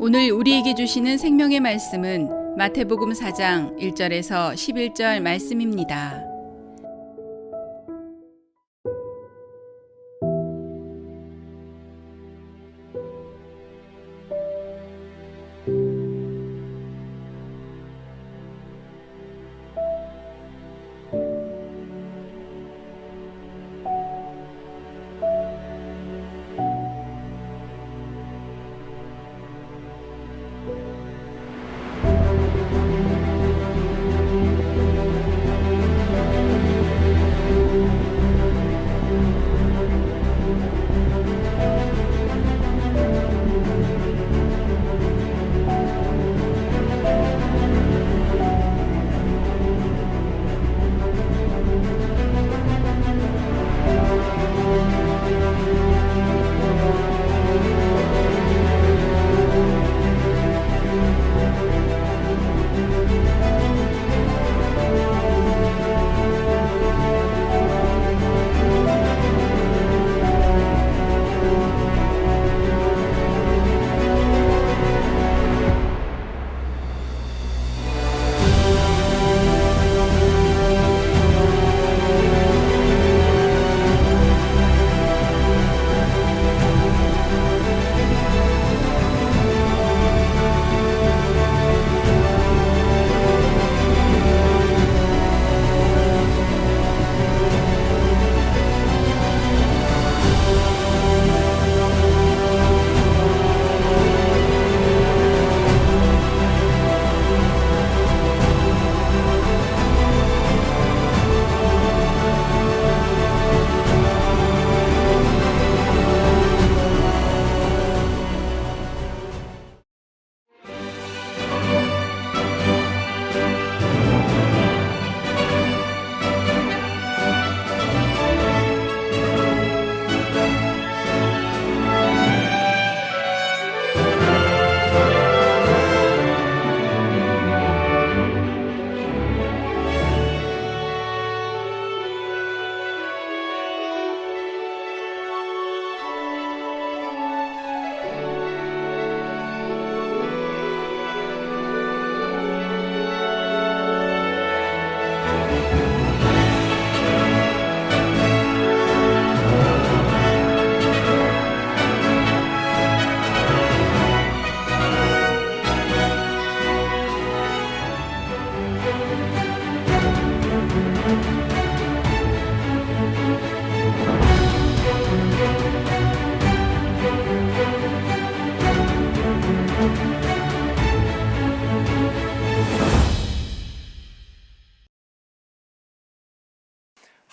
오늘 우리에게 주시는 생명의 말씀은 마태복음 4장 1절에서 11절 말씀입니다.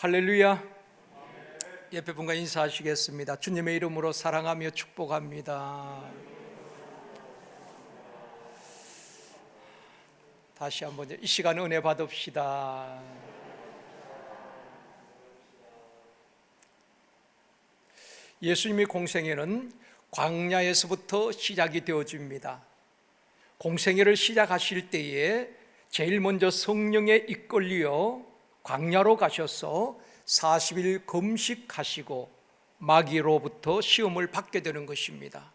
할렐루야. 옆에 분과 인사하시겠습니다. 주님의 이름으로 사랑하며 축복합니다. 다시 한번 이 시간 은혜 받읍시다. 예수님의 공생애는 광야에서부터 시작이 되어집니다. 공생애를 시작하실 때에 제일 먼저 성령에 이끌려 광야로 가셔서 40일 금식하시고 마귀로부터 시험을 받게 되는 것입니다.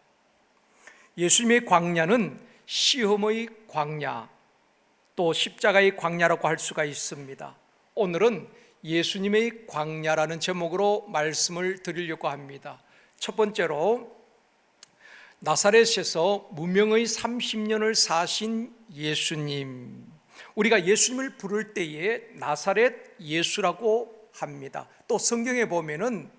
예수님의 광야는 시험의 광야, 또 십자가의 광야라고 할 수가 있습니다. 오늘은 예수님의 광야라는 제목으로 말씀을 드리려고 합니다. 첫 번째로 나사렛에서 무명의 30년을 사신 예수님, 우리가 예수님을 부를 때에 나사렛 예수라고 합니다. 또 성경에 보면은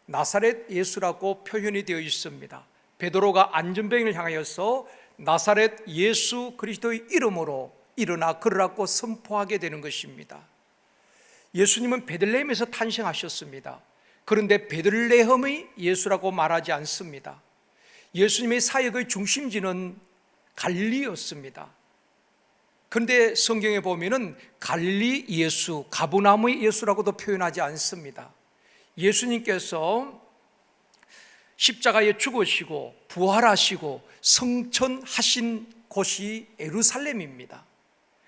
나사렛 예수라고 표현이 되어 있습니다. 베드로가 안전병을 향하여서 나사렛 예수 그리스도의 이름으로 일어나 걸으라고 선포하게 되는 것입니다. 예수님은 베들레헴에서 탄생하셨습니다. 그런데 베들레헴의 예수라고 말하지 않습니다. 예수님의 사역의 중심지는 갈릴리였습니다. 그런데 성경에 보면은 갈릴리 예수, 가버나움의 예수라고도 표현하지 않습니다. 예수님께서 십자가에 죽으시고 부활하시고 성천하신 곳이 예루살렘입니다.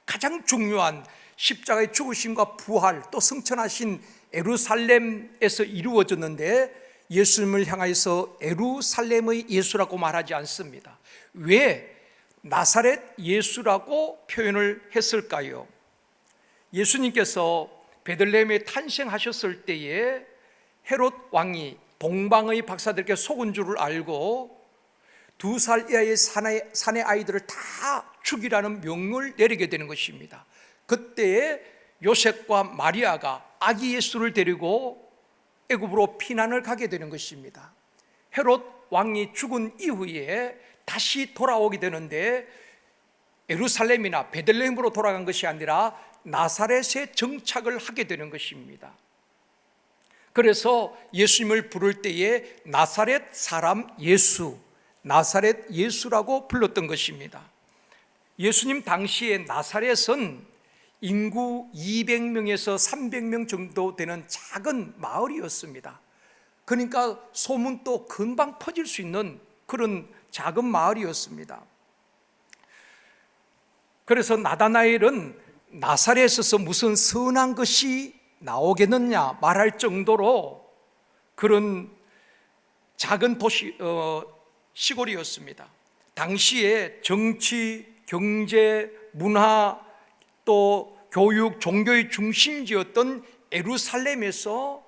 가장 중요한 십자가의 죽으심과 부활 또 성천하신 예루살렘에서 이루어졌는데 예수님을 향하여서 예루살렘의 예수라고 말하지 않습니다. 왜 나사렛 예수라고 표현을 했을까요? 예수님께서 베들레헴에 탄생하셨을 때에 헤롯 왕이 동방의 박사들께 속은 줄을 알고 2살 이하의 사내 아이들을 다 죽이라는 명령을 내리게 되는 것입니다. 그때에 요셉과 마리아가 아기 예수를 데리고 애굽으로 피난을 가게 되는 것입니다. 헤롯 왕이 죽은 이후에 다시 돌아오게 되는데 예루살렘이나 베들레헴으로 돌아간 것이 아니라 나사렛에 정착을 하게 되는 것입니다. 그래서 예수님을 부를 때에 나사렛 사람 예수, 나사렛 예수라고 불렀던 것입니다. 예수님 당시에 나사렛은 인구 200명에서 300명 정도 되는 작은 마을이었습니다. 그러니까 소문도 금방 퍼질 수 있는 그런 작은 마을이었습니다. 그래서 나다나엘은 나사렛에서 무슨 선한 것이 나오겠느냐 말할 정도로 그런 작은 도시 시골이었습니다. 당시에 정치, 경제, 문화, 또 교육, 종교의 중심지였던 예루살렘에서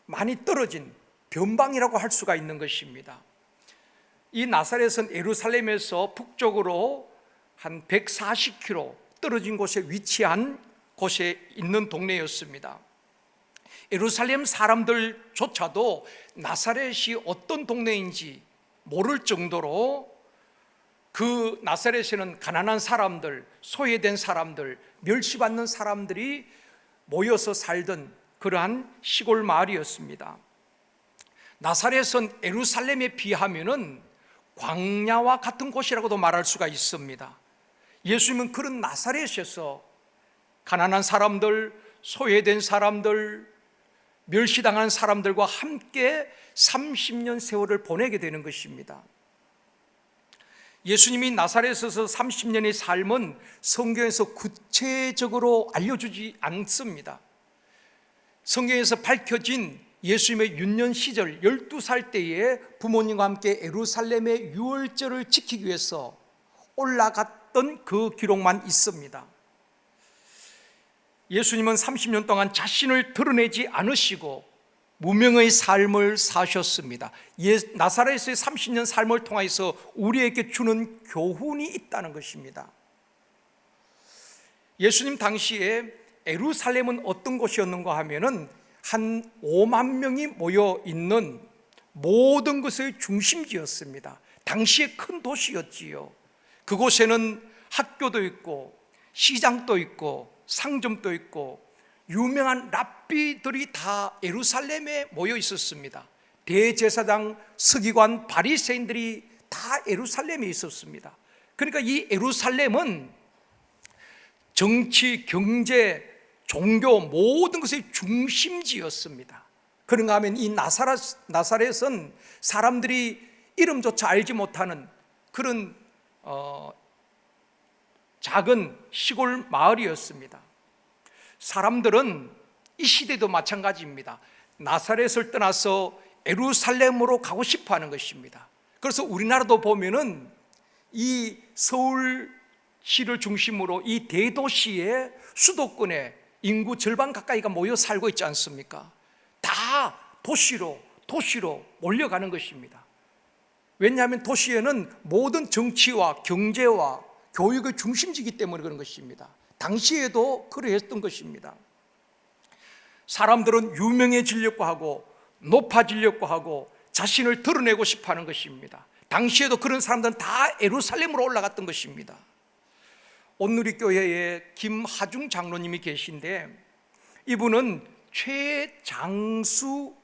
많이 떨어진 변방이라고 할 수가 있는 것입니다. 이 나사렛은 예루살렘에서 북쪽으로 한 140km 떨어진 곳에 위치한 곳에 있는 동네였습니다. 예루살렘 사람들조차도 나사렛이 어떤 동네인지 모를 정도로 그 나사렛에는 가난한 사람들, 소외된 사람들, 멸시받는 사람들이 모여서 살던 그러한 시골 마을이었습니다. 나사렛은 예루살렘에 비하면은 광야와 같은 곳이라고도 말할 수가 있습니다. 예수님은 그런 나사렛에서 가난한 사람들, 소외된 사람들, 멸시당한 사람들과 함께 30년 세월을 보내게 되는 것입니다. 예수님이 나사렛에서 30년의 삶은 성경에서 구체적으로 알려주지 않습니다. 성경에서 밝혀진 예수님의 윤년 시절 12살 때에 부모님과 함께 예루살렘의 유월절을 지키기 위해서 올라갔던 그 기록만 있습니다. 예수님은 30년 동안 자신을 드러내지 않으시고 무명의 삶을 사셨습니다. 나사렛의 30년 삶을 통해서 우리에게 주는 교훈이 있다는 것입니다. 예수님 당시에 예루살렘은 어떤 곳이었는가 하면은 한 5만 명이 모여 있는 모든 것의 중심지였습니다. 당시의 큰 도시였지요. 그곳에는 학교도 있고 시장도 있고 상점도 있고 유명한 랍비들이 다 예루살렘에 모여 있었습니다. 대제사장, 서기관, 바리새인들이 다 예루살렘에 있었습니다. 그러니까 이 예루살렘은 정치, 경제, 종교 모든 것의 중심지였습니다. 그런가 하면 이 나사렛은 사람들이 이름조차 알지 못하는 그런 작은 시골 마을이었습니다. 사람들은 이 시대도 마찬가지입니다. 나사렛을 떠나서 예루살렘으로 가고 싶어 하는 것입니다. 그래서 우리나라도 보면은 이 서울시를 중심으로 이 대도시의 수도권에 인구 절반 가까이가 모여 살고 있지 않습니까? 다 도시로 몰려가는 것입니다. 왜냐하면 도시에는 모든 정치와 경제와 교육의 중심지이기 때문에 그런 것입니다. 당시에도 그러했던 것입니다. 사람들은 유명해지려고 하고 높아지려고 하고 자신을 드러내고 싶어 하는 것입니다. 당시에도 그런 사람들은 다 예루살렘으로 올라갔던 것입니다. 온누리교회에 김하중 장로님이 계신데 이분은 최장수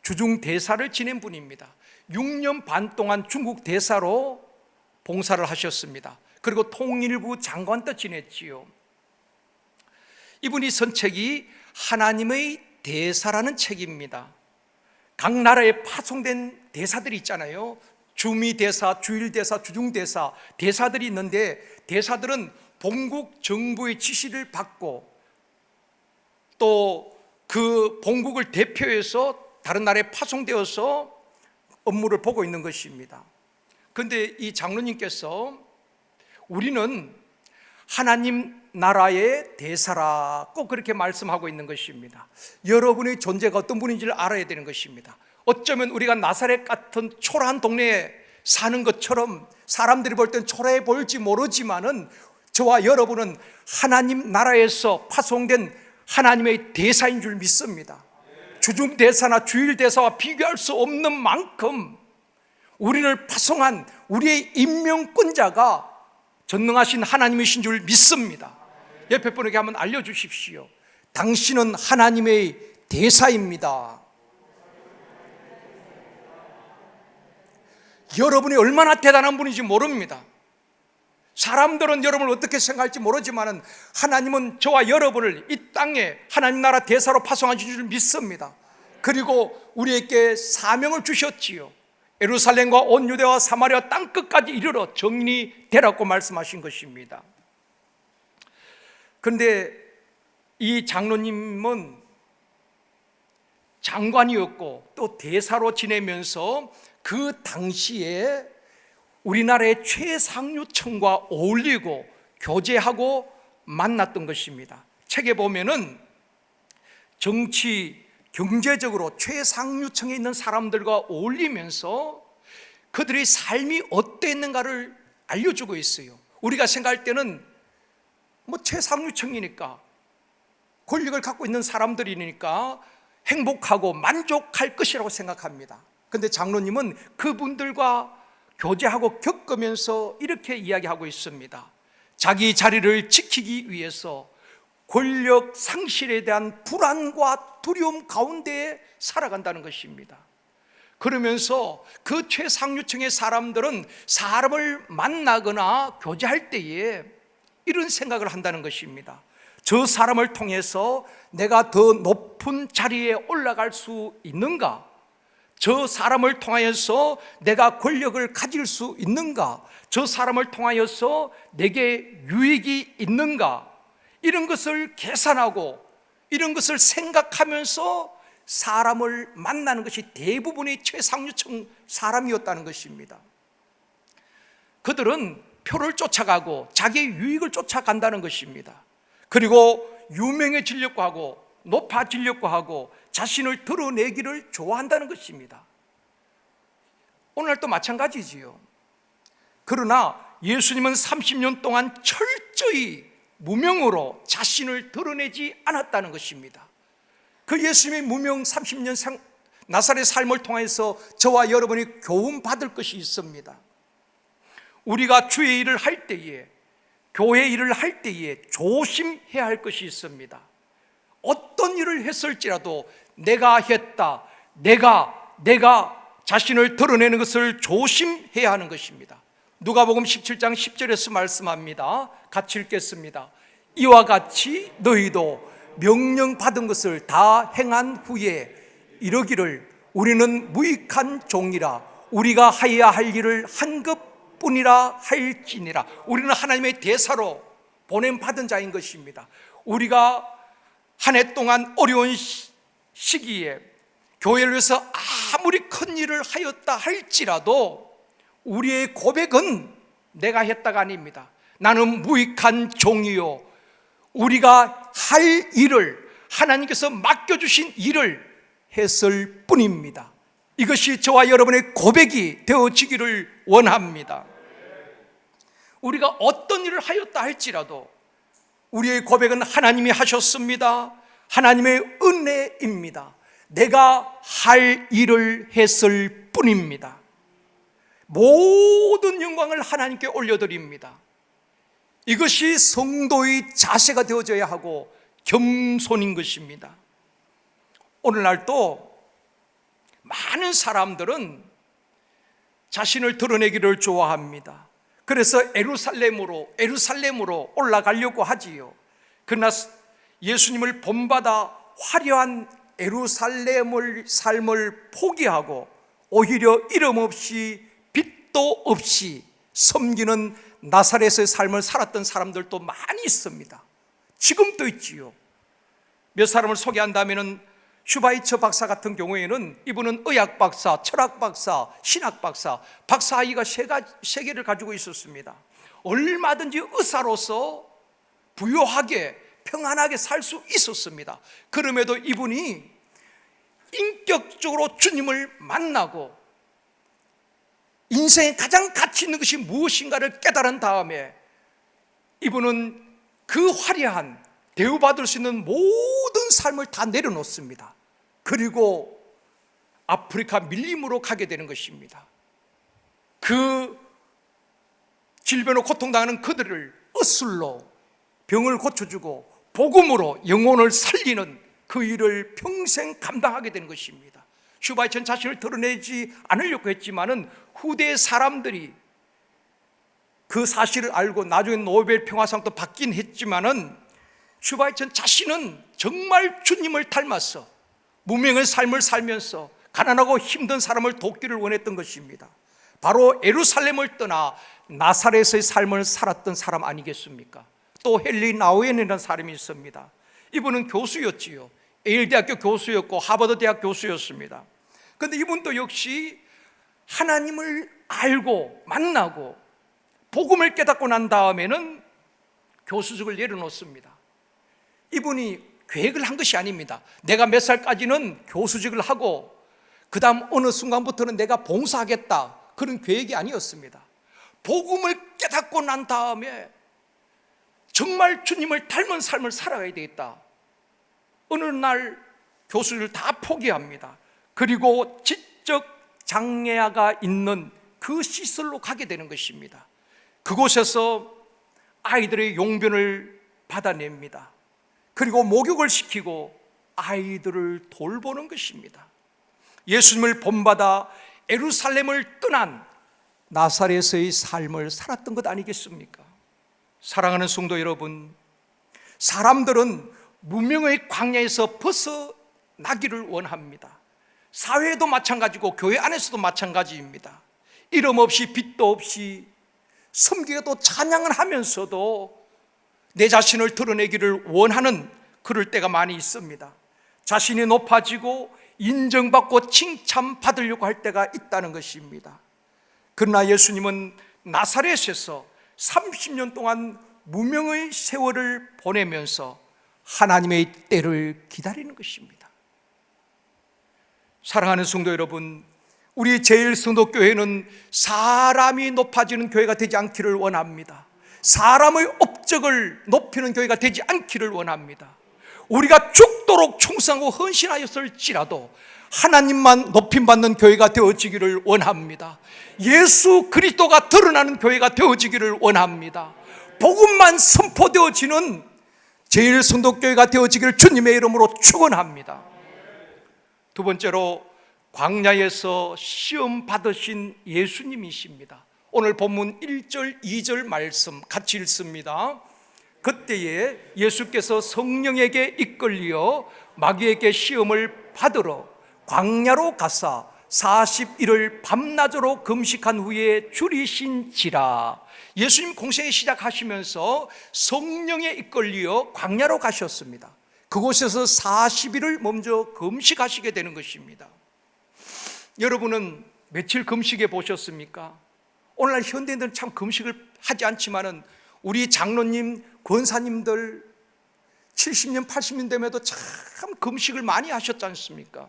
주중대사를 지낸 분입니다. 6년 반 동안 중국 대사로 봉사를 하셨습니다. 그리고 통일부 장관도 지냈지요. 이분이 쓴 책이 하나님의 대사라는 책입니다. 각 나라에 파송된 대사들이 있잖아요. 주미대사, 주일대사, 주중대사, 대사들이 있는데 대사들은 본국 정부의 지시를 받고 또 그 본국을 대표해서 다른 나라에 파송되어서 업무를 보고 있는 것입니다. 그런데 이 장로님께서 우리는 하나님 나라의 대사라 꼭 그렇게 말씀하고 있는 것입니다. 여러분의 존재가 어떤 분인지를 알아야 되는 것입니다. 어쩌면 우리가 나사렛 같은 초라한 동네에 사는 것처럼 사람들이 볼 땐 초라해 보일지 모르지만은 저와 여러분은 하나님 나라에서 파송된 하나님의 대사인 줄 믿습니다. 주중 대사나 주일 대사와 비교할 수 없는 만큼 우리를 파송한 우리의 임명권자가 전능하신 하나님이신 줄 믿습니다. 옆에 분에게 한번 알려주십시오. 당신은 하나님의 대사입니다. 여러분이 얼마나 대단한 분인지 모릅니다. 사람들은 여러분을 어떻게 생각할지 모르지만 하나님은 저와 여러분을 이 땅에 하나님 나라 대사로 파송하신 줄 믿습니다. 그리고 우리에게 사명을 주셨지요. 예루살렘과 온 유대와 사마리아 땅끝까지 이르러 정리되라고 말씀하신 것입니다. 그런데 이 장로님은 장관이었고 또 대사로 지내면서 그 당시에 우리나라의 최상류층과 어울리고 교제하고 만났던 것입니다. 책에 보면은 정치, 경제적으로 최상류층에 있는 사람들과 어울리면서 그들의 삶이 어땠는가를 알려주고 있어요. 우리가 생각할 때는 최상류층이니까 권력을 갖고 있는 사람들이니까 행복하고 만족할 것이라고 생각합니다. 그런데 장로님은 그분들과 교제하고 겪으면서 이렇게 이야기하고 있습니다. 자기 자리를 지키기 위해서 권력 상실에 대한 불안과 두려움 가운데에 살아간다는 것입니다. 그러면서 그 최상류층의 사람들은 사람을 만나거나 교제할 때에 이런 생각을 한다는 것입니다. 저 사람을 통해서 내가 더 높은 자리에 올라갈 수 있는가? 저 사람을 통하여서 내가 권력을 가질 수 있는가? 저 사람을 통하여서 내게 유익이 있는가? 이런 것을 계산하고 이런 것을 생각하면서 사람을 만나는 것이 대부분의 최상류층 사람이었다는 것입니다. 그들은 표를 쫓아가고 자기의 유익을 쫓아간다는 것입니다. 그리고 유명해지려고 하고 높아지려고 하고 자신을 드러내기를 좋아한다는 것입니다. 오늘날도 마찬가지지요. 그러나 예수님은 30년 동안 철저히 무명으로 자신을 드러내지 않았다는 것입니다. 그 예수님의 무명 30년 나사렛 삶을 통해서 저와 여러분이 교훈받을 것이 있습니다. 우리가 주의 일을 할 때에, 교회 일을 할 때에 조심해야 할 것이 있습니다. 어떤 일을 했을지라도 내가 했다, 내가 자신을 드러내는 것을 조심해야 하는 것입니다. 누가복음 17장 10절에서 말씀합니다. 같이 읽겠습니다. 이와 같이 너희도 명령받은 것을 다 행한 후에 이르기를 우리는 무익한 종이라 우리가 하여야 할 일을 한 것뿐이라 할지니라. 우리는 하나님의 대사로 보냄받은 자인 것입니다. 우리가 한 해 동안 어려운 시기에 교회를 위해서 아무리 큰 일을 하였다 할지라도 우리의 고백은 내가 했다가 아닙니다. 나는 무익한 종이요, 우리가 할 일을, 하나님께서 맡겨주신 일을 했을 뿐입니다. 이것이 저와 여러분의 고백이 되어지기를 원합니다. 우리가 어떤 일을 하였다 할지라도 우리의 고백은 하나님이 하셨습니다. 하나님의 은혜입니다. 내가 할 일을 했을 뿐입니다. 모든 영광을 하나님께 올려드립니다. 이것이 성도의 자세가 되어져야 하고 겸손인 것입니다. 오늘날도 많은 사람들은 자신을 드러내기를 좋아합니다. 그래서 예루살렘으로 올라가려고 하지요. 그러나 예수님을 본받아 화려한 예루살렘의 삶을 포기하고 오히려 이름 없이 빛도 없이 섬기는 나사렛의 삶을 살았던 사람들도 많이 있습니다. 지금도 있지요. 몇 사람을 소개한다면은 슈바이처 박사 같은 경우에는 이분은 의학 박사, 철학 박사, 신학 박사, 박사 학위가 세 개를 가지고 있었습니다. 얼마든지 의사로서 부유하게 평안하게 살 수 있었습니다. 그럼에도 이분이 인격적으로 주님을 만나고 인생에 가장 가치 있는 것이 무엇인가를 깨달은 다음에 이분은 그 화려한 대우받을 수 있는 모든 삶을 다 내려놓습니다. 그리고 아프리카 밀림으로 가게 되는 것입니다. 그 질병으로 고통당하는 그들을 의술로 병을 고쳐주고 복음으로 영혼을 살리는 그 일을 평생 감당하게 되는 것입니다. 슈바이처는 자신을 드러내지 않으려고 했지만은 후대 사람들이 그 사실을 알고 나중에 노벨 평화상도 받긴 했지만은 슈바이처는 자신은 정말 주님을 닮았어 무명의 삶을 살면서 가난하고 힘든 사람을 돕기를 원했던 것입니다. 바로 예루살렘을 떠나 나사렛의 삶을 살았던 사람 아니겠습니까? 또 헨리 나우엔이라는 사람이 있습니다. 이분은 교수였지요. 예일대학교 교수였고 하버드 대학 교수였습니다. 그런데 이분도 역시 하나님을 알고 만나고 복음을 깨닫고 난 다음에는 교수직을 내려놓습니다. 이분이 계획을 한 것이 아닙니다. 내가 몇 살까지는 교수직을 하고 그 다음 어느 순간부터는 내가 봉사하겠다, 그런 계획이 아니었습니다. 복음을 깨닫고 난 다음에 정말 주님을 닮은 삶을 살아가야 되겠다. 어느 날 교수를 다 포기합니다. 그리고 지적 장애아가 있는 그 시설로 가게 되는 것입니다. 그곳에서 아이들의 용변을 받아냅니다. 그리고 목욕을 시키고 아이들을 돌보는 것입니다. 예수님을 본받아 예루살렘을 떠난 나사렛의 삶을 살았던 것 아니겠습니까? 사랑하는 성도 여러분, 사람들은 무명의 광야에서 벗어나기를 원합니다. 사회도 마찬가지고 교회 안에서도 마찬가지입니다. 이름 없이 빚도 없이 섬기고도 찬양을 하면서도 내 자신을 드러내기를 원하는 그럴 때가 많이 있습니다. 자신이 높아지고 인정받고 칭찬받으려고 할 때가 있다는 것입니다. 그러나 예수님은 나사렛에서 30년 동안 무명의 세월을 보내면서 하나님의 때를 기다리는 것입니다. 사랑하는 성도 여러분, 우리 제일성도교회는 사람이 높아지는 교회가 되지 않기를 원합니다. 사람의 업적을 높이는 교회가 되지 않기를 원합니다. 우리가 죽도록 충성하고 헌신하였을지라도 하나님만 높임받는 교회가 되어지기를 원합니다. 예수 그리스도가 드러나는 교회가 되어지기를 원합니다. 복음만 선포되어지는 제일성도교회가 되어지기를 주님의 이름으로 축원합니다. 두 번째로 광야에서 시험 받으신 예수님이십니다. 오늘 본문 1절 2절 말씀 같이 읽습니다. 그때에 예수께서 성령에게 이끌려 마귀에게 시험을 받으러 광야로 가사 40일을 밤낮으로 금식한 후에 줄이신지라. 예수님 공생에 시작하시면서 성령에 이끌려 광야로 가셨습니다. 그곳에서 40일을 먼저 금식하시게 되는 것입니다. 여러분은 며칠 금식해 보셨습니까? 오늘날 현대인들은 참 금식을 하지 않지만은 우리 장로님, 권사님들 70년, 80년 되면도 참 금식을 많이 하셨지 않습니까?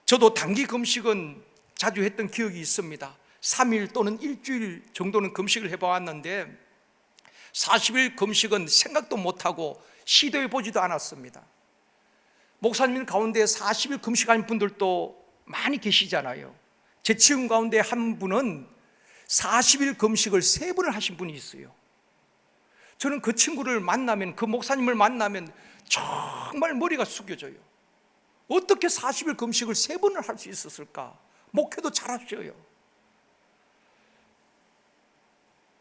저도 단기 금식은 자주 했던 기억이 있습니다. 3일 또는 일주일 정도는 금식을 해보았는데 40일 금식은 생각도 못하고 시도해 보지도 않았습니다. 목사님 가운데 40일 금식하는 분들도 많이 계시잖아요. 제 친구 가운데 한 분은 40일 금식을 3번을 하신 분이 있어요. 저는 그 친구를 만나면, 그 목사님을 만나면 정말 머리가 숙여져요. 어떻게 40일 금식을 3번을 할 수 있었을까? 목회도 잘하셔요.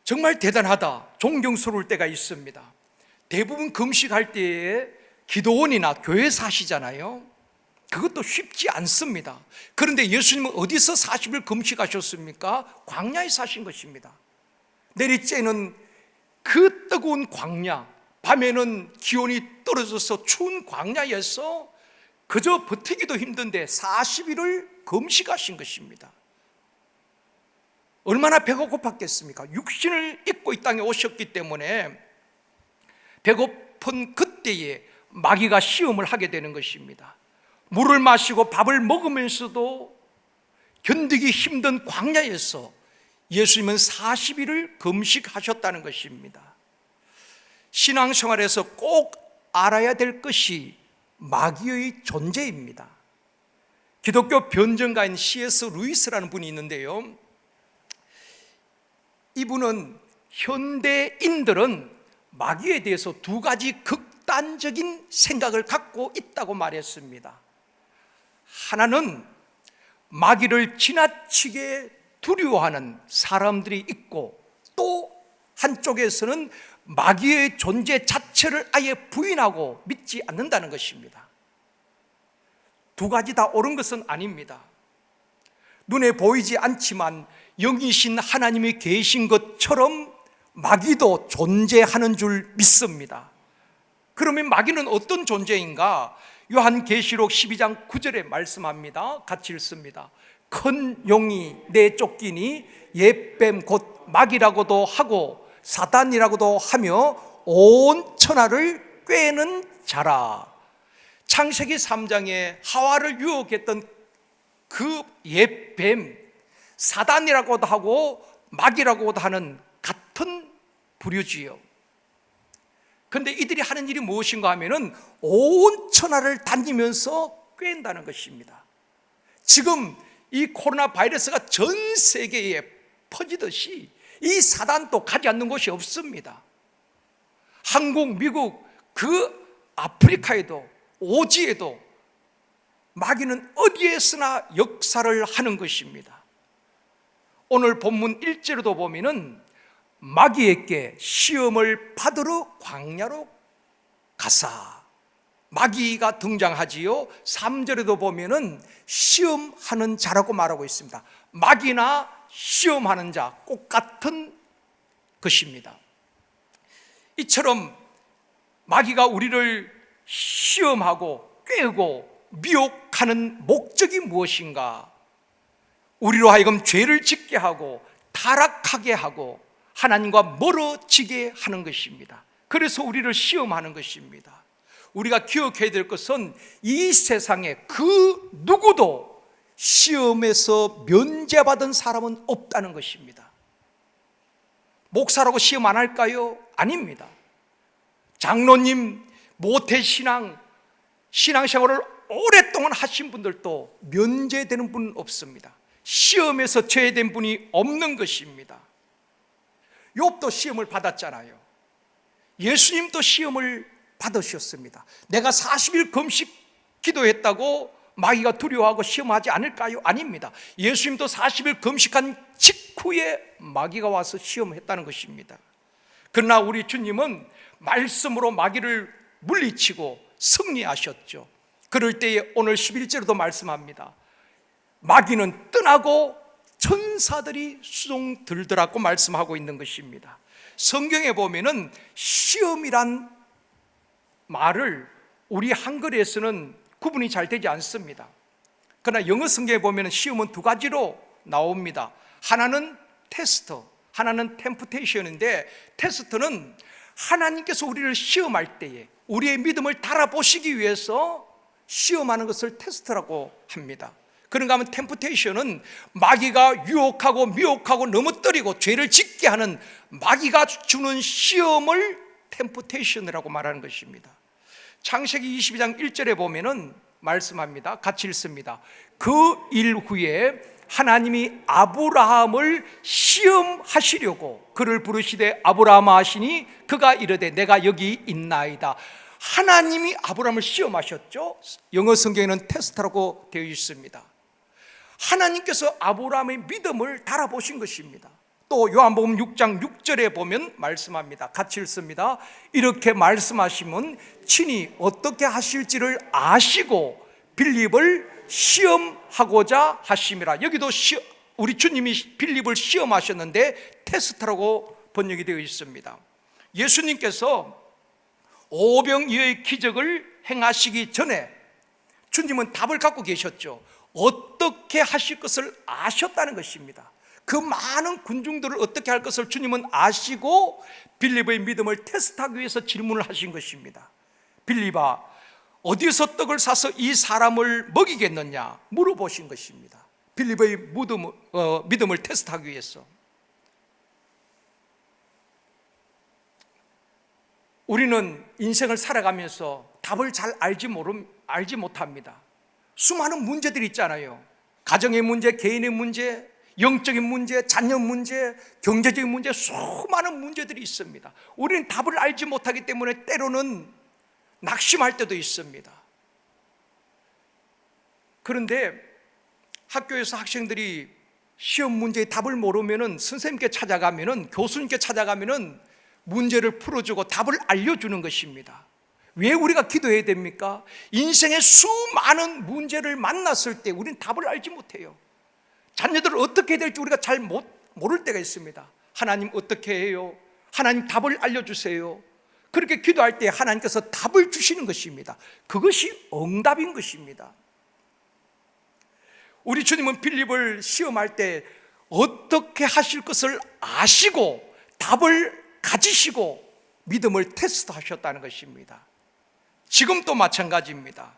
정말 대단하다, 존경스러울 때가 있습니다. 대부분 금식할 때에 기도원이나 교회에서 하시잖아요. 그것도 쉽지 않습니다. 그런데 예수님은 어디서 40일 금식하셨습니까? 광야에 사신 것입니다. 내리쬐는 그 뜨거운 광야, 밤에는 기온이 떨어져서 추운 광야에서 그저 버티기도 힘든데 40일을 금식하신 것입니다. 얼마나 배가 고팠겠습니까? 육신을 입고 이 땅에 오셨기 때문에 배고픈 그때에 마귀가 시험을 하게 되는 것입니다. 물을 마시고 밥을 먹으면서도 견디기 힘든 광야에서 예수님은 40일을 금식하셨다는 것입니다. 신앙생활에서 꼭 알아야 될 것이 마귀의 존재입니다. 기독교 변증가인 C.S. 루이스라는 분이 있는데요, 이분은 현대인들은 마귀에 대해서 두 가지 극단적인 생각을 갖고 있다고 말했습니다. 하나는 마귀를 지나치게 두려워하는 사람들이 있고, 또 한쪽에서는 마귀의 존재 자체를 아예 부인하고 믿지 않는다는 것입니다. 두 가지 다 옳은 것은 아닙니다. 눈에 보이지 않지만 영이신 하나님이 계신 것처럼 마귀도 존재하는 줄 믿습니다. 그러면 마귀는 어떤 존재인가? 요한계시록 12장 9절에 말씀합니다. 같이 읽습니다. 큰 용이 내쫓기니 옛뱀 곧 마귀라고도 하고 사단이라고도 하며 온 천하를 꿰는 자라. 창세기 3장에 하와를 유혹했던 그 옛뱀, 사단이라고도 하고 마귀라고도 하는 같은 부류지요. 그런데 이들이 하는 일이 무엇인가 하면은 온 천하를 다니면서 꿰는다는 것입니다. 지금 이 코로나 바이러스가 전 세계에 퍼지듯이 이 사단도 가지 않는 곳이 없습니다. 한국, 미국, 그 아프리카에도 오지에도 마귀는 어디에서나 역사를 하는 것입니다. 오늘 본문 1절에도 보면은 마귀에게 시험을 받으러 광야로 가사, 마귀가 등장하지요. 3절에도 보면은 시험하는 자라고 말하고 있습니다. 마귀나 시험하는 자 꼭 같은 것입니다. 이처럼 마귀가 우리를 시험하고 꿰고 미혹하는 목적이 무엇인가? 우리로 하여금 죄를 짓게 하고 타락하게 하고 하나님과 멀어지게 하는 것입니다. 그래서 우리를 시험하는 것입니다. 우리가 기억해야 될 것은 이 세상에 그 누구도 시험에서 면제받은 사람은 없다는 것입니다. 목사라고 시험 안 할까요? 아닙니다. 장로님, 모태신앙, 신앙생활을 오랫동안 하신 분들도 면제되는 분은 없습니다. 시험에서 제외된 분이 없는 것입니다. 욥도 시험을 받았잖아요. 예수님도 시험을 받으셨습니다. 내가 40일 금식 기도했다고 마귀가 두려워하고 시험하지 않을까요? 아닙니다. 예수님도 40일 금식한 직후에 마귀가 와서 시험했다는 것입니다. 그러나 우리 주님은 말씀으로 마귀를 물리치고 승리하셨죠. 그럴 때에 오늘 11절에도 말씀합니다. 마귀는 떠나고 천사들이 수종 들더라고 말씀하고 있는 것입니다. 성경에 보면은 시험이란 말을 우리 한글에서는 구분이 잘 되지 않습니다. 그러나 영어 성경에 보면 시험은 두 가지로 나옵니다. 하나는 테스트, 하나는 템프테이션인데, 테스트는 하나님께서 우리를 시험할 때에 우리의 믿음을 달아보시기 위해서 시험하는 것을 테스트라고 합니다. 그런가 하면 템프테이션은 마귀가 유혹하고 미혹하고 넘어뜨리고 죄를 짓게 하는 마귀가 주는 시험을 템프테이션이라고 말하는 것입니다. 창세기 22장 1절에 보면은 말씀합니다. 같이 읽습니다. 그 일 후에 하나님이 아브라함을 시험하시려고 그를 부르시되 아브라함아 하시니 그가 이르되 내가 여기 있나이다. 하나님이 아브라함을 시험하셨죠. 영어 성경에는 테스트라고 되어 있습니다. 하나님께서 아브라함의 믿음을 달아보신 것입니다. 또 요한복음 6장 6절에 보면 말씀합니다. 같이 읽습니다. 이렇게 말씀하시면 친히 어떻게 하실지를 아시고 빌립을 시험하고자 하심이라. 여기도 우리 주님이 빌립을 시험하셨는데 테스트라고 번역이 되어 있습니다. 예수님께서 오병이어의 기적을 행하시기 전에 주님은 답을 갖고 계셨죠. 어떻게 하실 것을 아셨다는 것입니다. 그 많은 군중들을 어떻게 할 것을 주님은 아시고 빌립의 믿음을 테스트하기 위해서 질문을 하신 것입니다. 빌립아, 어디서 떡을 사서 이 사람을 먹이겠느냐 물어보신 것입니다. 빌립의 믿음을 테스트하기 위해서. 우리는 인생을 살아가면서 답을 잘 알지 못합니다. 수많은 문제들이 있잖아요. 가정의 문제, 개인의 문제, 영적인 문제, 자녀 문제, 경제적인 문제, 수많은 문제들이 있습니다. 우리는 답을 알지 못하기 때문에 때로는 낙심할 때도 있습니다. 그런데 학교에서 학생들이 시험 문제의 답을 모르면은 선생님께 찾아가면은, 교수님께 찾아가면은 문제를 풀어주고 답을 알려주는 것입니다. 왜 우리가 기도해야 됩니까? 인생의 수많은 문제를 만났을 때 우리는 답을 알지 못해요. 자녀들을 어떻게 해야 될지 우리가 잘 모를 때가 있습니다. 하나님 어떻게 해요? 하나님 답을 알려주세요. 그렇게 기도할 때 하나님께서 답을 주시는 것입니다. 그것이 응답인 것입니다. 우리 주님은 빌립을 시험할 때 어떻게 하실 것을 아시고 답을 가지시고 믿음을 테스트하셨다는 것입니다. 지금도 마찬가지입니다.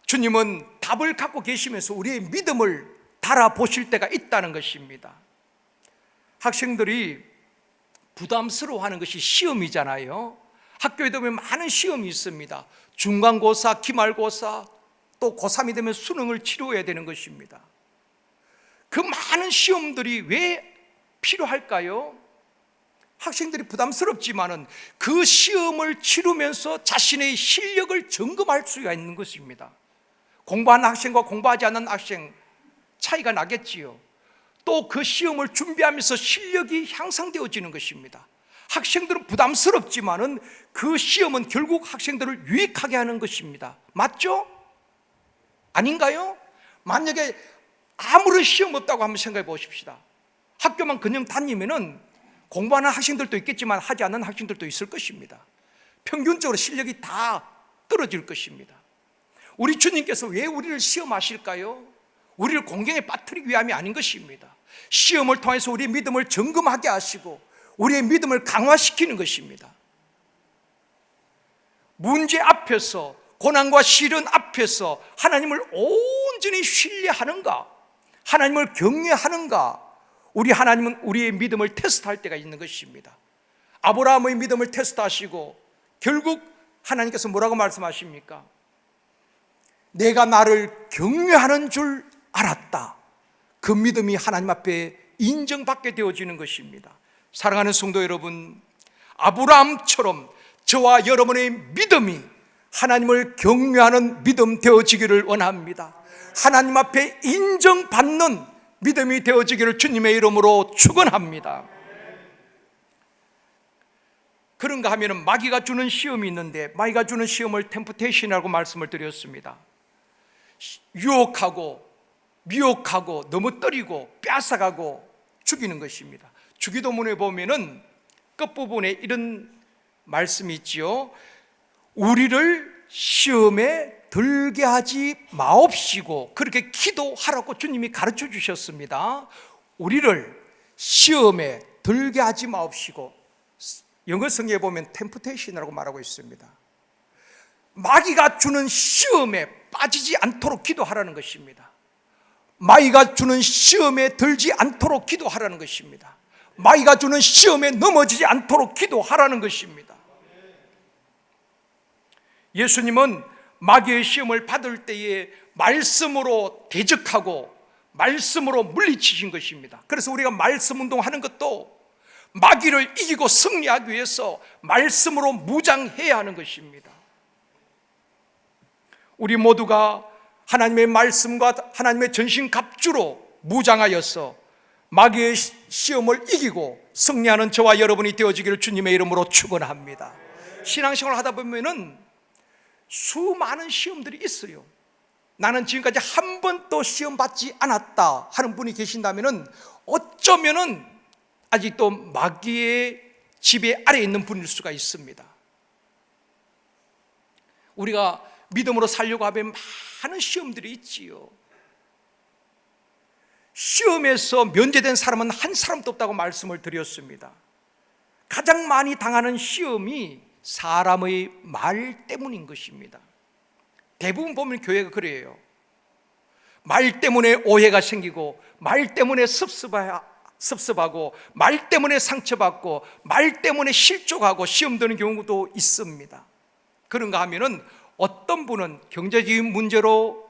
주님은 답을 갖고 계시면서 우리의 믿음을 달아보실 때가 있다는 것입니다. 학생들이 부담스러워하는 것이 시험이잖아요. 학교에 보면 많은 시험이 있습니다. 중간고사, 기말고사, 또 고3이 되면 수능을 치루어야 되는 것입니다. 그 많은 시험들이 왜 필요할까요? 학생들이 부담스럽지만은 그 시험을 치르면서 자신의 실력을 점검할 수가 있는 것입니다. 공부하는 학생과 공부하지 않는 학생 차이가 나겠지요. 또 그 시험을 준비하면서 실력이 향상되어지는 것입니다. 학생들은 부담스럽지만은 그 시험은 결국 학생들을 유익하게 하는 것입니다. 맞죠? 아닌가요? 만약에 아무런 시험 없다고 한번 생각해 보십시다. 학교만 그냥 다니면은 공부하는 학생들도 있겠지만 하지 않는 학생들도 있을 것입니다. 평균적으로 실력이 다 떨어질 것입니다. 우리 주님께서 왜 우리를 시험하실까요? 우리를 공경에 빠뜨리기 위함이 아닌 것입니다. 시험을 통해서 우리의 믿음을 점검하게 하시고 우리의 믿음을 강화시키는 것입니다. 문제 앞에서, 고난과 시련 앞에서 하나님을 온전히 신뢰하는가, 하나님을 경외하는가, 우리 하나님은 우리의 믿음을 테스트할 때가 있는 것입니다. 아브라함의 믿음을 테스트하시고 결국 하나님께서 뭐라고 말씀하십니까? 내가 나를 경외하는 줄 알았다. 그 믿음이 하나님 앞에 인정받게 되어지는 것입니다. 사랑하는 성도 여러분, 아브라함처럼 저와 여러분의 믿음이 하나님을 경외하는 믿음 되어지기를 원합니다. 하나님 앞에 인정받는 믿음이 되어지기를 주님의 이름으로 축원합니다. 그런가 하면 마귀가 주는 시험이 있는데, 마귀가 주는 시험을 템프테이션이라고 말씀을 드렸습니다. 유혹하고 미혹하고 넘어뜨리고 뺏어가고 죽이는 것입니다. 주기도문에 보면은 끝부분에 이런 말씀이 있지요. 우리를 시험에 들게 하지 마옵시고, 그렇게 기도하라고 주님이 가르쳐 주셨습니다. 우리를 시험에 들게 하지 마옵시고, 영어 성경에 보면 템프테이션이라고 말하고 있습니다. 마귀가 주는 시험에 빠지지 않도록 기도하라는 것입니다. 마귀가 주는 시험에 들지 않도록 기도하라는 것입니다. 마귀가 주는 시험에 넘어지지 않도록 기도하라는 것입니다. 예수님은 마귀의 시험을 받을 때에 말씀으로 대적하고 말씀으로 물리치신 것입니다. 그래서 우리가 말씀 운동하는 것도 마귀를 이기고 승리하기 위해서 말씀으로 무장해야 하는 것입니다. 우리 모두가 하나님의 말씀과 하나님의 전신갑주로 무장하여서 마귀의 시험을 이기고 승리하는 저와 여러분이 되어지기를 주님의 이름으로 축원합니다. 신앙생활을 하다 보면은 수많은 시험들이 있어요. 나는 지금까지 한 번도 시험 받지 않았다 하는 분이 계신다면은 어쩌면은 아직도 마귀의 지배 아래에 있는 분일 수가 있습니다. 우리가 믿음으로 살려고 하면 많은 시험들이 있지요. 시험에서 면제된 사람은 한 사람도 없다고 말씀을 드렸습니다. 가장 많이 당하는 시험이 사람의 말 때문인 것입니다. 대부분 보면 교회가 그래요. 말 때문에 오해가 생기고, 말 때문에 섭섭하고, 말 때문에 상처받고, 말 때문에 실족하고 시험 드는 경우도 있습니다. 그런가 하면은 어떤 분은 경제적인 문제로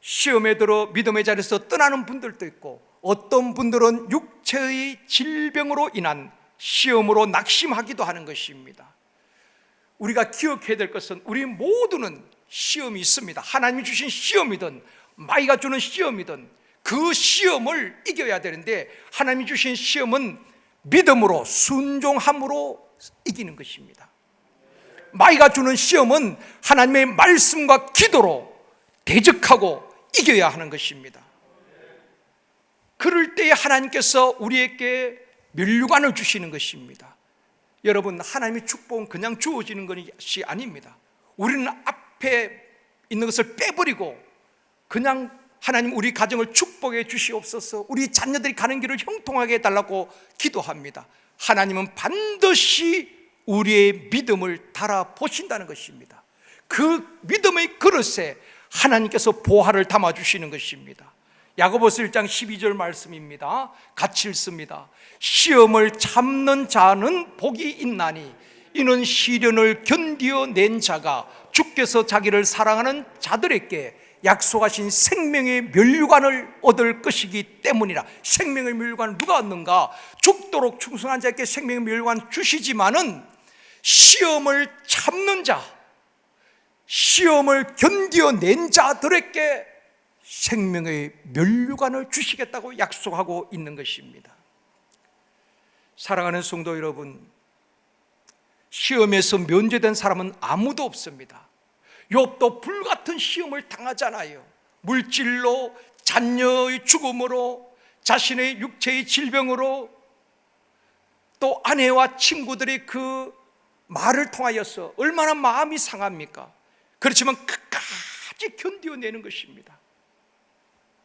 시험에 들어 믿음의 자리에서 떠나는 분들도 있고, 어떤 분들은 육체의 질병으로 인한 시험으로 낙심하기도 하는 것입니다. 우리가 기억해야 될 것은 우리 모두는 시험이 있습니다. 하나님이 주신 시험이든 마귀가 주는 시험이든 그 시험을 이겨야 되는데, 하나님이 주신 시험은 믿음으로 순종함으로 이기는 것입니다. 마귀가 주는 시험은 하나님의 말씀과 기도로 대적하고 이겨야 하는 것입니다. 그럴 때에 하나님께서 우리에게 면류관을 주시는 것입니다. 여러분, 하나님의 축복은 그냥 주어지는 것이 아닙니다. 우리는 앞에 있는 것을 빼버리고 그냥 하나님 우리 가정을 축복해 주시옵소서, 우리 자녀들이 가는 길을 형통하게 해달라고 기도합니다. 하나님은 반드시 우리의 믿음을 달아보신다는 것입니다. 그 믿음의 그릇에 하나님께서 보화를 담아주시는 것입니다. 야고보서 1장 12절 말씀입니다. 같이 읽습니다. 시험을 참는 자는 복이 있나니 이는 시련을 견디어낸 자가 주께서 자기를 사랑하는 자들에게 약속하신 생명의 면류관을 얻을 것이기 때문이라. 생명의 면류관을 누가 얻는가? 죽도록 충성한 자에게 생명의 면류관 주시지만은 시험을 참는 자, 시험을 견디어낸 자들에게 생명의 면류관을 주시겠다고 약속하고 있는 것입니다. 사랑하는 성도 여러분, 시험에서 면제된 사람은 아무도 없습니다. 욥도 불같은 시험을 당하잖아요. 물질로, 자녀의 죽음으로, 자신의 육체의 질병으로, 또 아내와 친구들의 그 말을 통하여서 얼마나 마음이 상합니까? 그렇지만 끝까지 견뎌내는 것입니다.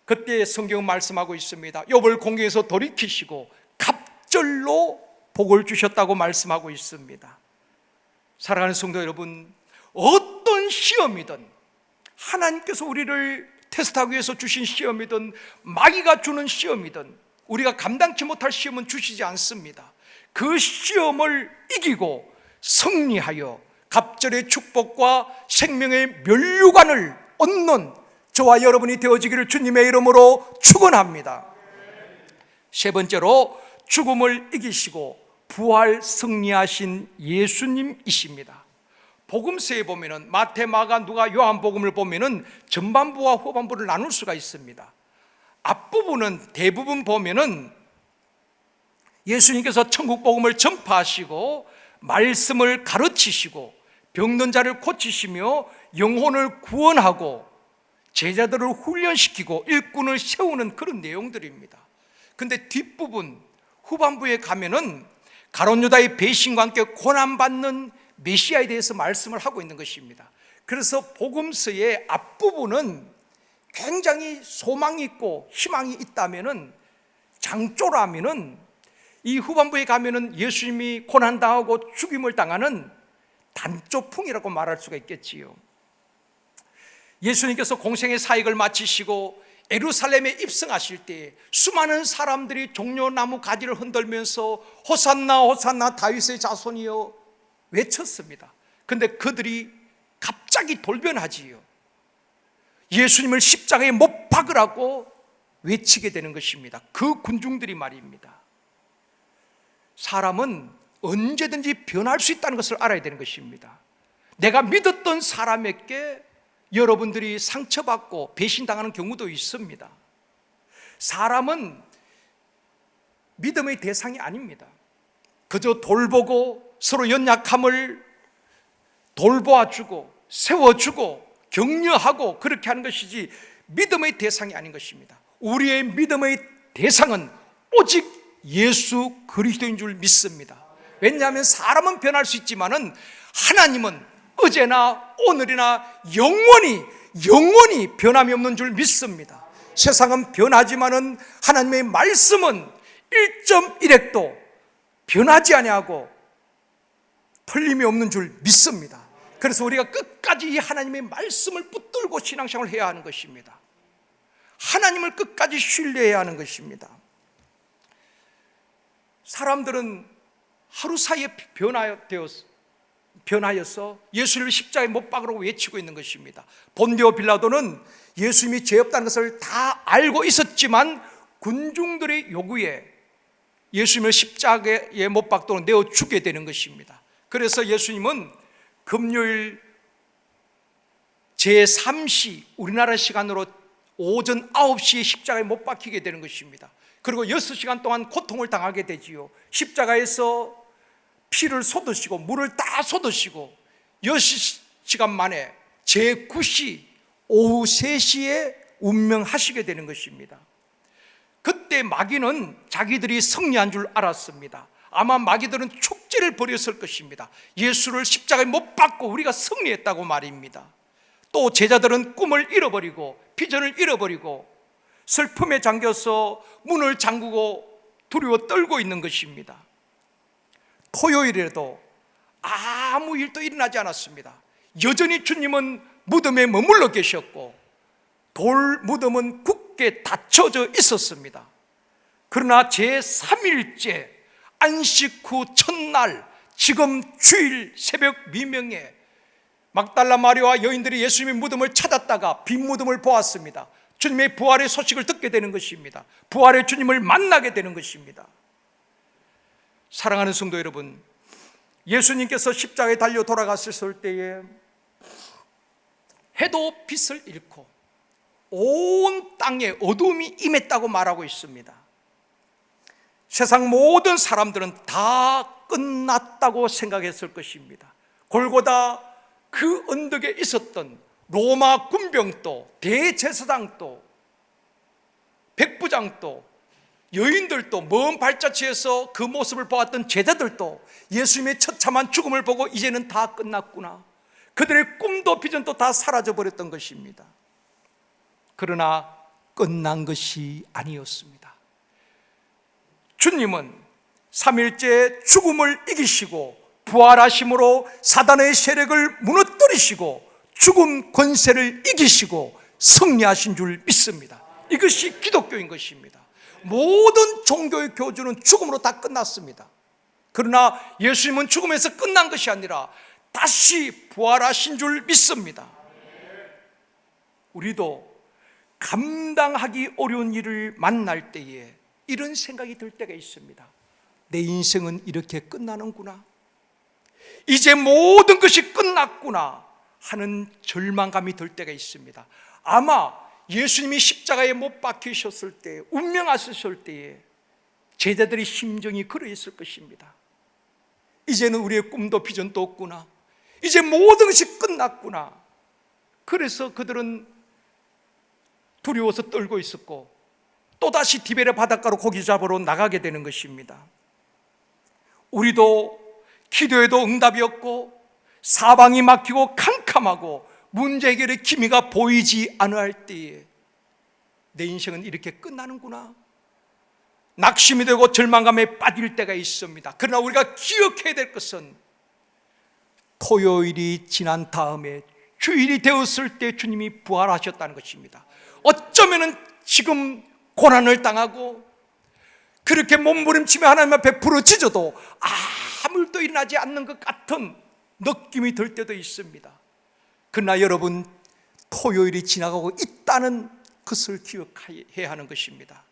그때 성경은 말씀하고 있습니다. 욥을 공경에서 돌이키시고 갑절로 복을 주셨다고 말씀하고 있습니다. 사랑하는 성도 여러분, 어떤 시험이든, 하나님께서 우리를 테스트하기 위해서 주신 시험이든 마귀가 주는 시험이든 우리가 감당치 못할 시험은 주시지 않습니다. 그 시험을 이기고 승리하여 갑절의 축복과 생명의 면류관을 얻는 저와 여러분이 되어지기를 주님의 이름으로 축원합니다. 세 번째로, 죽음을 이기시고 부활 승리하신 예수님이십니다. 복음서에 보면은 마태, 마가, 누가, 요한복음을 보면은 전반부와 후반부를 나눌 수가 있습니다. 앞부분은 대부분 보면은 예수님께서 천국 복음을 전파하시고 말씀을 가르치시고 병든 자를 고치시며 영혼을 구원하고 제자들을 훈련시키고 일꾼을 세우는 그런 내용들입니다. 근데 뒷부분, 후반부에 가면은 가룟 유다의 배신과 함께 고난받는 메시아에 대해서 말씀을 하고 있는 것입니다. 그래서 복음서의 앞부분은 굉장히 소망이 있고 희망이 있다면은, 장조라면은 이 후반부에 가면은 예수님이 고난당하고 죽임을 당하는 단조풍이라고 말할 수가 있겠지요. 예수님께서 공생의 사역을 마치시고 예루살렘에 입성하실 때 수많은 사람들이 종려나무 가지를 흔들면서 호산나 호산나 다윗의 자손이여 외쳤습니다. 근데 그들이 갑자기 돌변하지요. 예수님을 십자가에 못 박으라고 외치게 되는 것입니다. 그 군중들이 말입니다. 사람은 언제든지 변할 수 있다는 것을 알아야 되는 것입니다. 내가 믿었던 사람에게 여러분들이 상처받고 배신당하는 경우도 있습니다. 사람은 믿음의 대상이 아닙니다. 그저 돌보고 서로 연약함을 돌보아주고 세워주고 격려하고 그렇게 하는 것이지 믿음의 대상이 아닌 것입니다. 우리의 믿음의 대상은 오직 예수 그리스도인 줄 믿습니다. 왜냐하면 사람은 변할 수 있지만은 하나님은 어제나 오늘이나 영원히 변함이 없는 줄 믿습니다. 세상은 변하지만은 하나님의 말씀은 1.1핵도 변하지 아니하고 틀림이 없는 줄 믿습니다. 그래서 우리가 끝까지 이 하나님의 말씀을 붙들고 신앙생활을 해야 하는 것입니다. 하나님을 끝까지 신뢰해야 하는 것입니다. 사람들은 하루 사이에 변하여서 예수님을 십자가에 못 박으라고 외치고 있는 것입니다. 본디오 빌라도는 예수님이 죄 없다는 것을 다 알고 있었지만 군중들의 요구에 예수님을 십자가에 못 박도록 내어 죽게 되는 것입니다. 그래서 예수님은 금요일 제3시 우리나라 시간으로 오전 9시에 십자가에 못 박히게 되는 것입니다. 그리고 6시간 동안 고통을 당하게 되지요. 십자가에서 피를 쏟으시고 물을 다 쏟으시고 6시간 만에 제9시 오후 3시에 운명하시게 되는 것입니다. 그때 마귀는 자기들이 승리한 줄 알았습니다. 아마 마귀들은 축제를 벌였을 것입니다. 예수를 십자가에 못 박고 우리가 승리했다고 말입니다. 또 제자들은 꿈을 잃어버리고 비전을 잃어버리고 슬픔에 잠겨서 문을 잠그고 두려워 떨고 있는 것입니다. 토요일에도 아무 일도 일어나지 않았습니다. 여전히 주님은 무덤에 머물러 계셨고 돌 무덤은 굳게 닫혀져 있었습니다. 그러나 제3일째 안식 후 첫날 지금 주일 새벽 미명에 막달라 마리아와 여인들이 예수님의 무덤을 찾았다가 빈 무덤을 보았습니다. 주님의 부활의 소식을 듣게 되는 것입니다. 부활의 주님을 만나게 되는 것입니다. 사랑하는 성도 여러분, 예수님께서 십자가에 달려 돌아갔을 때에 해도 빛을 잃고 온 땅에 어둠이 임했다고 말하고 있습니다. 세상 모든 사람들은 다 끝났다고 생각했을 것입니다. 골고다 그 언덕에 있었던 로마 군병도 대제사장도 백부장도 여인들도 먼 발자취에서 그 모습을 보았던 제자들도 예수님의 처참한 죽음을 보고 이제는 다 끝났구나, 그들의 꿈도 비전도 다 사라져버렸던 것입니다. 그러나 끝난 것이 아니었습니다. 주님은 3일째 죽음을 이기시고 부활하심으로 사단의 세력을 무너뜨리시고 죽음 권세를 이기시고 승리하신 줄 믿습니다. 이것이 기독교인 것입니다. 모든 종교의 교주는 죽음으로 다 끝났습니다. 그러나 예수님은 죽음에서 끝난 것이 아니라 다시 부활하신 줄 믿습니다. 우리도 감당하기 어려운 일을 만날 때에 이런 생각이 들 때가 있습니다. 내 인생은 이렇게 끝나는구나, 이제 모든 것이 끝났구나 하는 절망감이 들 때가 있습니다. 아마 예수님이 십자가에 못 박히셨을 때, 운명하셨을 때에 제자들의 심정이 그러했을 것입니다. 이제는 우리의 꿈도 비전도 없구나, 이제 모든 것이 끝났구나. 그래서 그들은 두려워서 떨고 있었고 또다시 디베레 바닷가로 고기 잡으러 나가게 되는 것입니다. 우리도 기도에도 응답이 없고 사방이 막히고 캄캄하고 문제 해결의 기미가 보이지 않을 때에 내 인생은 이렇게 끝나는구나, 낙심이 되고 절망감에 빠질 때가 있습니다. 그러나 우리가 기억해야 될 것은 토요일이 지난 다음에 주일이 되었을 때 주님이 부활하셨다는 것입니다. 어쩌면 지금 고난을 당하고 그렇게 몸부림치며 하나님 앞에 부르짖어도 아무 일도 일어나지 않는 것 같은 느낌이 들 때도 있습니다. 그러나 여러분, 토요일이 지나가고 있다는 것을 기억해야 하는 것입니다.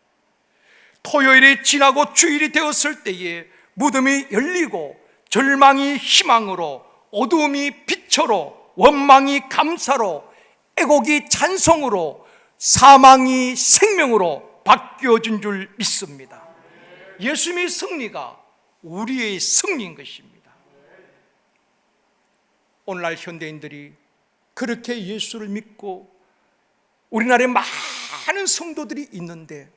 토요일이 지나고 주일이 되었을 때에 무덤이 열리고 절망이 희망으로, 어두움이 빛으로, 원망이 감사로, 애곡이 찬송으로, 사망이 생명으로 바뀌어진 줄 믿습니다. 예수님의 승리가 우리의 승리인 것입니다. 오늘날 현대인들이 그렇게 예수를 믿고 우리나라에 많은 성도들이 있는데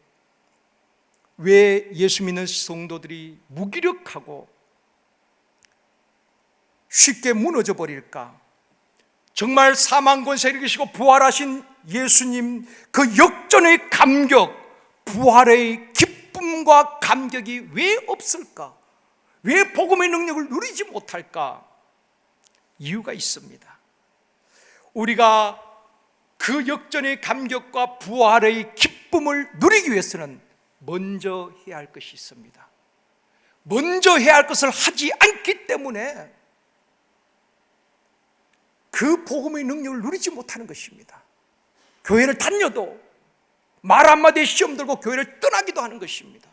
왜 예수 믿는 성도들이 무기력하고 쉽게 무너져 버릴까? 정말 사망 권세를 이기시고 부활하신 예수님, 그 역전의 감격, 부활의 기쁨과 감격이 왜 없을까? 왜 복음의 능력을 누리지 못할까? 이유가 있습니다. 우리가 그 역전의 감격과 부활의 기쁨을 누리기 위해서는 먼저 해야 할 것이 있습니다. 먼저 해야 할 것을 하지 않기 때문에 그 복음의 능력을 누리지 못하는 것입니다. 교회를 다녀도 말 한마디에 시험 들고 교회를 떠나기도 하는 것입니다.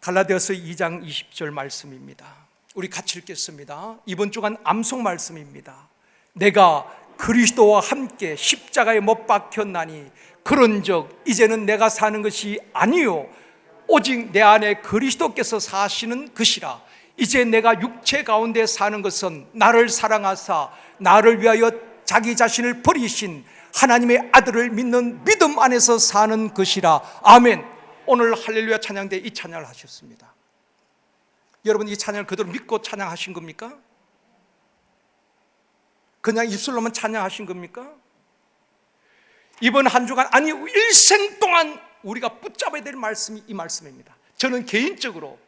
갈라디아서 2장 20절 말씀입니다. 우리 같이 읽겠습니다. 이번 주간 암송 말씀입니다. 내가 그리스도와 함께 십자가에 못 박혔나니 그런즉 이제는 내가 사는 것이 아니요 오직 내 안에 그리스도께서 사시는 것이라. 이제 내가 육체 가운데 사는 것은 나를 사랑하사 나를 위하여 자기 자신을 버리신 하나님의 아들을 믿는 믿음 안에서 사는 것이라. 아멘. 오늘 할렐루야 찬양 때 이 찬양을 하셨습니다. 여러분 이 찬양을 그대로 믿고 찬양하신 겁니까? 그냥 입술로만 찬양하신 겁니까? 이번 한 주간, 아니 일생 동안 우리가 붙잡아야 될 말씀이 이 말씀입니다. 저는 개인적으로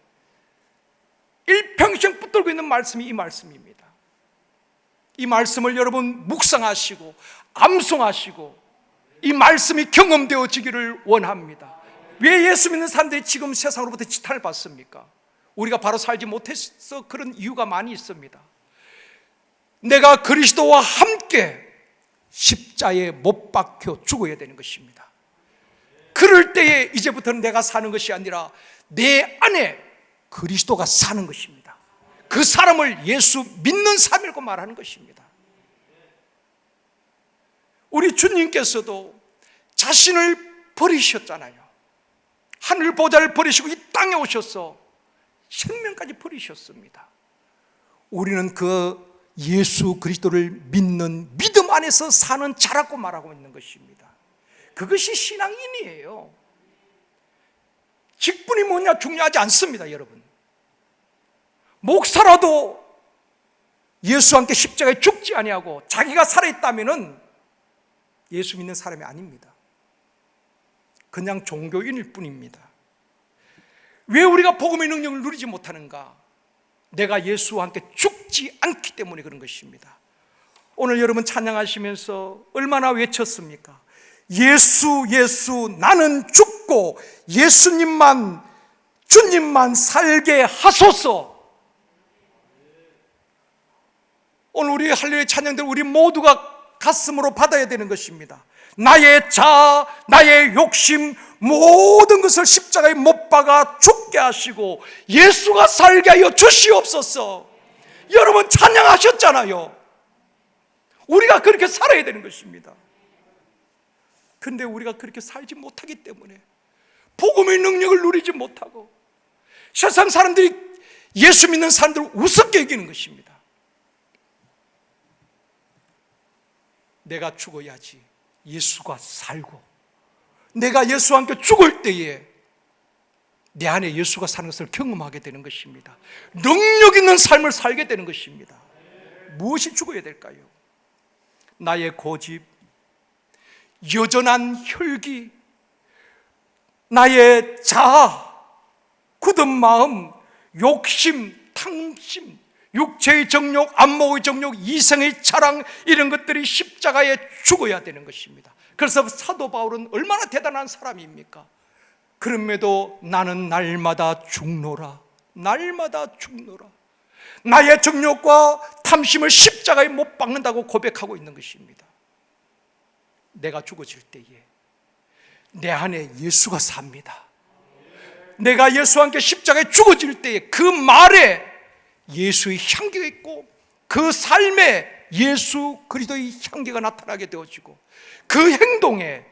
일평생 붙들고 있는 말씀이 이 말씀입니다. 이 말씀을 여러분 묵상하시고 암송하시고 이 말씀이 경험되어지기를 원합니다. 왜 예수 믿는 사람들이 지금 세상으로부터 지탄을 받습니까? 우리가 바로 살지 못해서 그런 이유가 많이 있습니다. 내가 그리스도와 함께 십자에 못 박혀 죽어야 되는 것입니다. 그럴 때에 이제부터는 내가 사는 것이 아니라 내 안에 그리스도가 사는 것입니다. 그 사람을 예수 믿는 사람이라고 말하는 것입니다. 우리 주님께서도 자신을 버리셨잖아요. 하늘 보좌를 버리시고 이 땅에 오셔서 생명까지 버리셨습니다. 우리는 그 예수 그리스도를 믿는 믿음 안에서 사는 자라고 말하고 있는 것입니다. 그것이 신앙인이에요. 직분이 뭐냐 중요하지 않습니다. 여러분, 목사라도 예수와 함께 십자가에 죽지 아니하고 자기가 살아있다면 예수 믿는 사람이 아닙니다. 그냥 종교인일 뿐입니다. 왜 우리가 복음의 능력을 누리지 못하는가? 내가 예수와 함께 죽지 않기 때문에 그런 것입니다. 오늘 여러분 찬양하시면서 얼마나 외쳤습니까? 예수 예수 나는 죽고 예수님만 주님만 살게 하소서. 오늘 우리 할렐루야 찬양들 우리 모두가 가슴으로 받아야 되는 것입니다. 나의 자아, 나의 욕심 모든 것을 십자가에 못 박아 죽게 하시고 예수가 살게 하여 주시옵소서. 여러분 찬양하셨잖아요. 우리가 그렇게 살아야 되는 것입니다. 근데 우리가 그렇게 살지 못하기 때문에 복음의 능력을 누리지 못하고 세상 사람들이 예수 믿는 사람들을 우습게 여기는 것입니다. 내가 죽어야지 예수가 살고, 내가 예수와 함께 죽을 때에 내 안에 예수가 사는 것을 경험하게 되는 것입니다. 능력 있는 삶을 살게 되는 것입니다. 무엇이 죽어야 될까요? 나의 고집, 여전한 혈기, 나의 자아, 굳은 마음, 욕심, 탕심, 육체의 정욕, 안목의 정욕, 이성의 자랑, 이런 것들이 십자가에 죽어야 되는 것입니다. 그래서 사도 바울은 얼마나 대단한 사람입니까? 그럼에도 나는 날마다 죽노라, 날마다 죽노라. 나의 정욕과 탐심을 십자가에 못 박는다고 고백하고 있는 것입니다. 내가 죽어질 때에 내 안에 예수가 삽니다. 내가 예수와 함께 십자가에 죽어질 때에 그 말에 예수의 향기가 있고 그 삶에 예수 그리스도의 향기가 나타나게 되어지고 그 행동에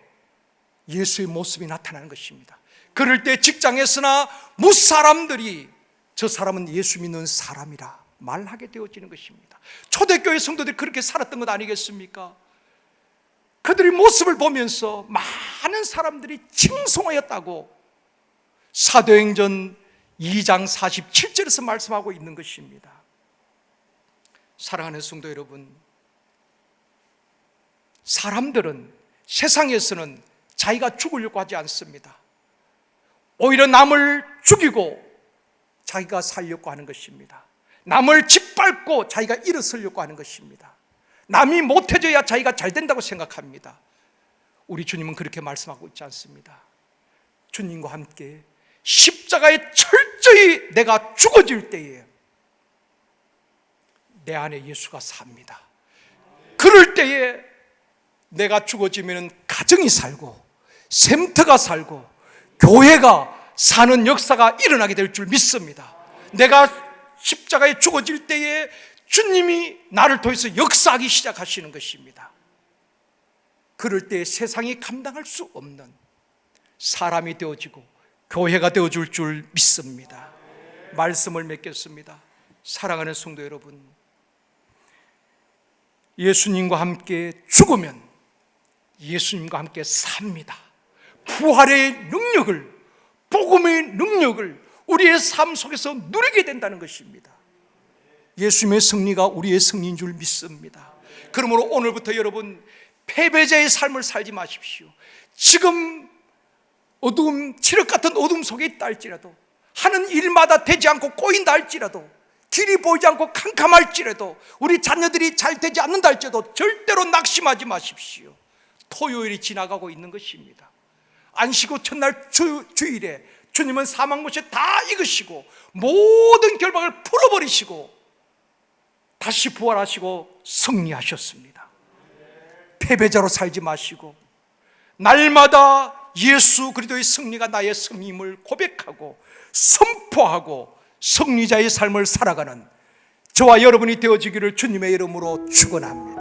예수의 모습이 나타나는 것입니다. 그럴 때 직장에서나 무사람들이 저 사람은 예수 믿는 사람이라 말하게 되어지는 것입니다. 초대교회 성도들이 그렇게 살았던 것 아니겠습니까? 그들의 모습을 보면서 많은 사람들이 칭송하였다고 사도행전 2장 47절에서 말씀하고 있는 것입니다. 사랑하는 성도 여러분, 사람들은 세상에서는 자기가 죽으려고 하지 않습니다. 오히려 남을 죽이고 자기가 살려고 하는 것입니다. 남을 짓밟고 자기가 일어서려고 하는 것입니다. 남이 못해줘야 자기가 잘 된다고 생각합니다. 우리 주님은 그렇게 말씀하고 있지 않습니다. 주님과 함께 십자가에 철저히 내가 죽어질 때에 내 안에 예수가 삽니다. 그럴 때에 내가 죽어지면 가정이 살고 샘터가 살고 교회가 사는 역사가 일어나게 될 줄 믿습니다. 내가 십자가에 죽어질 때에 주님이 나를 통해서 역사하기 시작하시는 것입니다. 그럴 때 세상이 감당할 수 없는 사람이 되어지고 교회가 되어줄 줄 믿습니다. 말씀을 맺겠습니다. 사랑하는 성도 여러분, 예수님과 함께 죽으면 예수님과 함께 삽니다. 부활의 능력을, 복음의 능력을 우리의 삶 속에서 누리게 된다는 것입니다. 예수님의 승리가 우리의 승리인 줄 믿습니다. 그러므로 오늘부터 여러분, 패배자의 삶을 살지 마십시오. 지금 어두움, 칠흑 같은 어둠 속에 있다 할지라도, 하는 일마다 되지 않고 꼬인다 할지라도, 길이 보이지 않고 캄캄할지라도, 우리 자녀들이 잘 되지 않는다 할지라도 절대로 낙심하지 마십시오. 토요일이 지나가고 있는 것입니다. 안식 후 첫날 주일에 주님은 사망못에 다 익으시고 모든 결박을 풀어버리시고 다시 부활하시고 승리하셨습니다. 패배자로 살지 마시고 날마다 예수 그리스도의 승리가 나의 승리임을 고백하고 선포하고 승리자의 삶을 살아가는 저와 여러분이 되어지기를 주님의 이름으로 축원합니다.